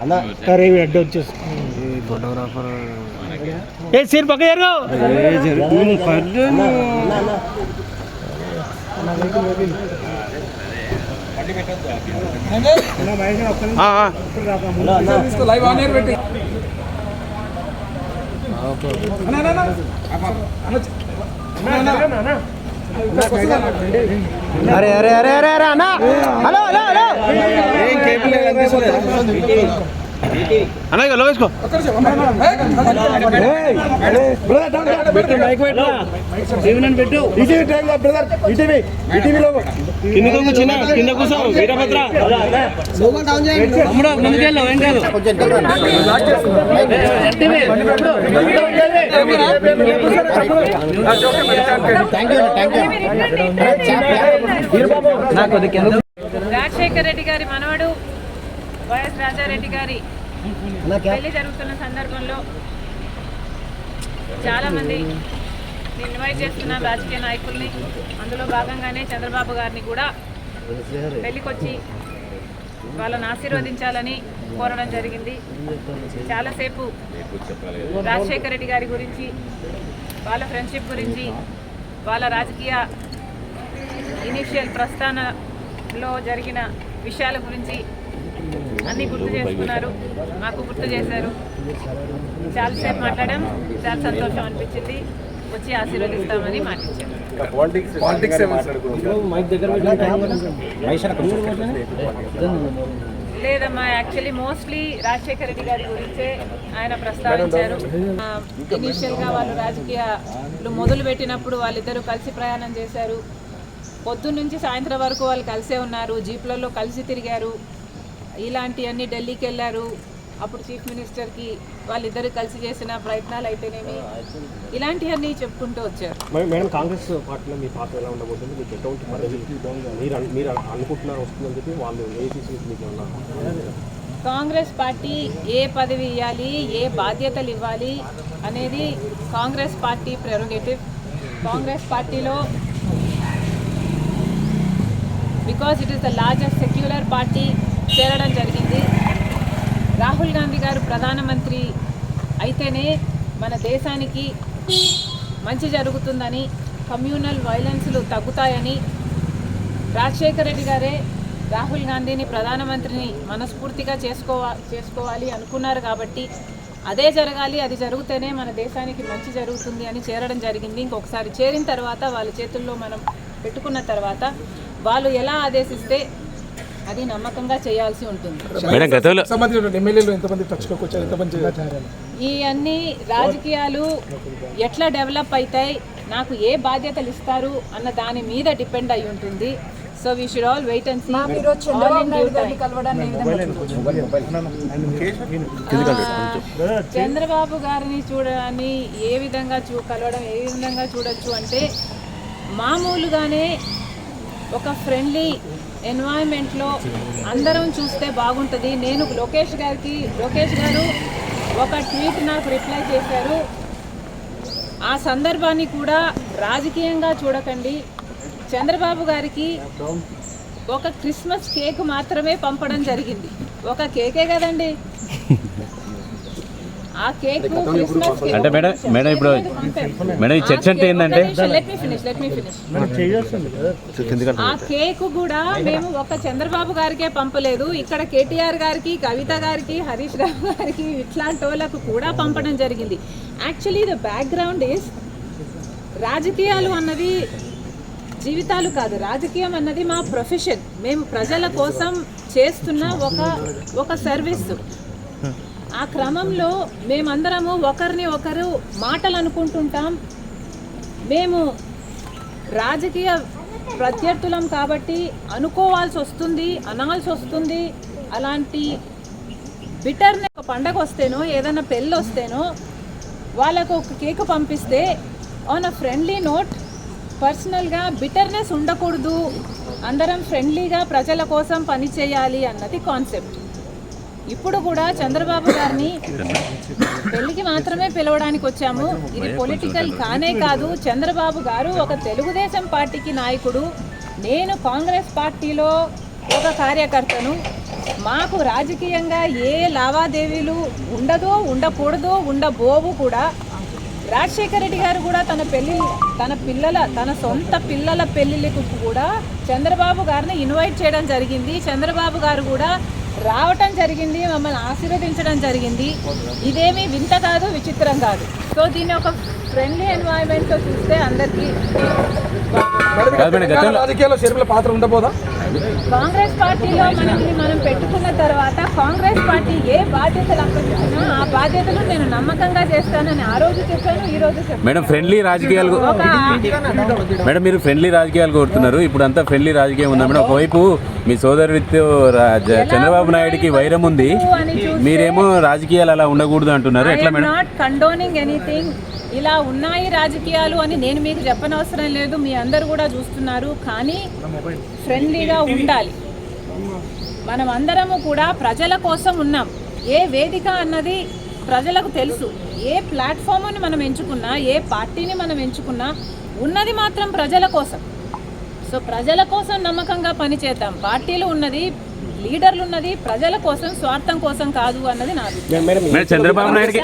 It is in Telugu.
అడ్డు వచ్చేసి ఫోటోగ్రాఫర్ ఏ సీన్ పక్క అరే అరే అరే అరే అరే అన్నా హలో హలో హలో అన్నా ఇక లోవేసుకో కింద కూర్చో వీరభద్ర ముందుకెళ్ళు ఏం కాదు రాజశేఖర్ రెడ్డి గారి మనవడు వైఎస్ రాజారెడ్డి గారి పెళ్లి జరుగుతున్న సందర్భంలో చాలామంది ఇన్వైట్ చేస్తున్న రాజకీయ నాయకుల్ని, అందులో భాగంగానే చంద్రబాబు గారిని కూడా పెళ్లికొచ్చి వాళ్ళని ఆశీర్వదించాలని కోరడం జరిగింది. చాలాసేపు రాజశేఖర్ రెడ్డి గారి గురించి, వాళ్ళ ఫ్రెండ్షిప్ గురించి, వాళ్ళ రాజకీయ ఇనిషియల్ ప్రస్థానంలో జరిగిన విషయాల గురించి అన్నీ గుర్తు చేసుకున్నారు, మాకు గుర్తు చేశారు. చాలాసేపు మాట్లాడాం, చాలా సంతోషం అనిపించింది. వచ్చి ఆశీర్వదిస్తామని మాటిచ్చారు. లేదమ్మా, యాక్చువల్లీ మోస్ట్లీ రాజశేఖర రెడ్డి గారి గురించే ఆయన ప్రస్తావించారు. ఇనీషియల్గా వాళ్ళు రాజకీయాలు మొదలు పెట్టినప్పుడు వాళ్ళిద్దరూ కలిసి ప్రయాణం చేశారు. పొద్దున్నుంచి సాయంత్రం వరకు వాళ్ళు కలిసే ఉన్నారు, జీప్లలో కలిసి తిరిగారు. ఇలాంటివన్నీ ఢిల్లీకి వెళ్ళారు. అప్పుడు చీఫ్ మినిస్టర్కి వాళ్ళిద్దరు కలిసి చేసిన ప్రయత్నాలు అయితేనేమి, ఇలాంటివన్నీ చెప్పుకుంటూ వచ్చారు. మేడం, కాంగ్రెస్ పార్టీలో మీ పాత్ర ఎలా ఉండబోతుంది? మీకు ఎటువంటి పదవి మీరు అనుకుంటున్నారు వస్తుందని చెప్పి వాళ్ళు కాంగ్రెస్ పార్టీ ఏ పదవి ఇవ్వాలి, ఏ బాధ్యతలు ఇవ్వాలి అనేది కాంగ్రెస్ పార్టీ ప్రెరోగేటివ్. కాంగ్రెస్ పార్టీలో because it is the largest secular party చేరడం జరిగింది. రాహుల్ గాంధీ గారు ప్రధానమంత్రి అయితేనే మన దేశానికి మంచి జరుగుతుందని, కమ్యూనల్ వైలెన్స్లు తగ్గుతాయని రాజశేఖర రెడ్డి గారే రాహుల్ గాంధీని ప్రధానమంత్రిని మనస్ఫూర్తిగా చేసుకోవాలి అనుకున్నారు. కాబట్టి అదే జరగాలి, అది జరిగితేనే మన దేశానికి మంచి జరుగుతుంది అని చేరడం జరిగింది. ఇంకొకసారి చేరిన తర్వాత వాళ్ళ చేతుల్లో మనం పెట్టుకున్న తర్వాత వాళ్ళు ఎలా ఆదేశిస్తే అది నమ్మకంగా చేయాల్సి ఉంటుంది. ఈ అన్ని రాజకీయాలు ఎట్లా డెవలప్ అవుతాయి, నాకు ఏ బాధ్యతలు ఇస్తారు అన్న దాని మీద డిపెండ్ అయి ఉంటుంది. So we should all wait and see. Chandrababu గారిని చూడని ఏ విధంగా కలవడం ఏ విధంగా చూడొచ్చు అంటే, మామూలుగానే ఒక ఫ్రెండ్లీ ఎన్వైరన్మెంట్లో అందరం చూస్తే బాగుంటుంది. నేను లోకేష్ గారు ఒక ట్వీట్ నాకు రిప్లై చేశారు. ఆ సందర్భాన్ని కూడా రాజకీయంగా చూడకండి. చంద్రబాబు గారికి ఒక క్రిస్మస్ కేక్ మాత్రమే పంపడం జరిగింది. ఒక కేకే కదండి, ఆ కేక్ అంటే మేడం ఇప్పుడు మేడం ఈ చర్చ అంటే ఏంటంటే, ఆ కేక్ కూడా మేము ఒక చంద్రబాబు గారికే పంపలేదు, ఇక్కడ కేటీఆర్ గారికి, కవిత గారికి, హరీష్ రావు గారికి, ఇట్లాంటి వాళ్ళకు కూడా పంపడం జరిగింది. యాక్చువల్లీ ద బ్యాక్గ్రౌండ్ ఈస్, రాజకీయాలు అన్నది జీవితాలు కాదు, రాజకీయం అన్నది మా ప్రొఫెషన్. మేము ప్రజల కోసం చేస్తున్న ఒక సర్వీస్. ఆ క్రమంలో మేమందరము ఒకరిని ఒకరు మాటలు అనుకుంటుంటాం. మేము రాజకీయ ప్రత్యర్థులం కాబట్టి అనుకోవాల్సి వస్తుంది, అనాల్సి వస్తుంది. అలాంటి బిటర్నెస్, ఒక పండగ వస్తేనో ఏదైనా పెళ్ళి వస్తేనో వాళ్ళకు ఒక కేక్ పంపిస్తే ఆన్ అ ఫ్రెండ్లీ నోట్, పర్సనల్గా బిటర్నెస్ ఉండకూడదు, అందరం ఫ్రెండ్లీగా ప్రజల కోసం పనిచేయాలి అన్నది కాన్సెప్ట్. ఇప్పుడు కూడా చంద్రబాబు గారిని పెళ్లికి మాత్రమే పిలవడానికి వచ్చాము. ఇది పొలిటికల్ కానే కాదు. చంద్రబాబు గారు ఒక తెలుగుదేశం పార్టీకి నాయకుడు, నేను కాంగ్రెస్ పార్టీలో ఒక కార్యకర్తను. మాకు రాజకీయంగా ఏ లావాదేవీలు ఉండదో, ఉండకూడదో, ఉండబోవు కూడా. రాజశేఖర రెడ్డి గారు కూడా తన సొంత పిల్లల పెళ్లిళ్ళకు కూడా చంద్రబాబు గారిని ఇన్వైట్ చేయడం జరిగింది. చంద్రబాబు గారు కూడా రావటం జరిగింది, మమ్మల్ని ఆశీర్వదించడం జరిగింది. ఇదేమీ వింత కాదు, విచిత్రం కాదు. సో దీన్ని ఒక ఫ్రెండ్లీ ఎన్వైరన్మెంట్తో చూస్తే అందరికీ రాజకీయాల్లో షర్మిల పాత్ర ఉండబోదా? కాంగ్రెస్ పార్టీలో మనం పెట్టుకున్న తర్వాత కాంగ్రెస్ పార్టీ ఏ బాధ్యతలు అప్పగించినా ఆ బాధ్యతలు నేను నమ్మకంగా చేస్తానని ఆ రోజు చెప్పాను, ఈ రోజు చెప్పాను. మేడం ఫ్రెండ్లీ రాజకీయాలు మేడం మీరు ఫ్రెండ్లీ రాజకీయాలు కోరుతున్నారు. ఇప్పుడు అంతా ఫ్రెండ్లీ రాజకీయం ఉందా మేడం? ఒకవైపు మీ సోదరుడితో చంద్రబాబు నాయుడుకి వైరం ఉంది, మీరేమో రాజకీయాలు అలా ఉండకూడదు అంటున్నారు. ఎట్లా మేడం? Not condoning anything. ఇలా ఉన్నాయి రాజకీయాలు అని నేను మీకు చెప్పనవసరం లేదు, మీ అందరు కూడా చూస్తున్నారు. కానీ ఫ్రెండ్లీగా ఉండాలి. మనం అందరము కూడా ప్రజల కోసం ఉన్నాం. ఏ వేదిక అన్నది ప్రజలకు తెలుసు. ఏ ప్లాట్ఫామ్ని మనం ఎంచుకున్నా, ఏ పార్టీని మనం ఎంచుకున్నా ఉన్నది మాత్రం ప్రజల కోసం. సో ప్రజల కోసం నమ్మకంగా పనిచేద్దాం. పార్టీలు ఉన్నది, లీడర్లు ఉన్నది ప్రజల కోసం, స్వార్థం కోసం కాదు అన్నది నా అభిప్రాయం. చంద్రబాబు నాయుడుకి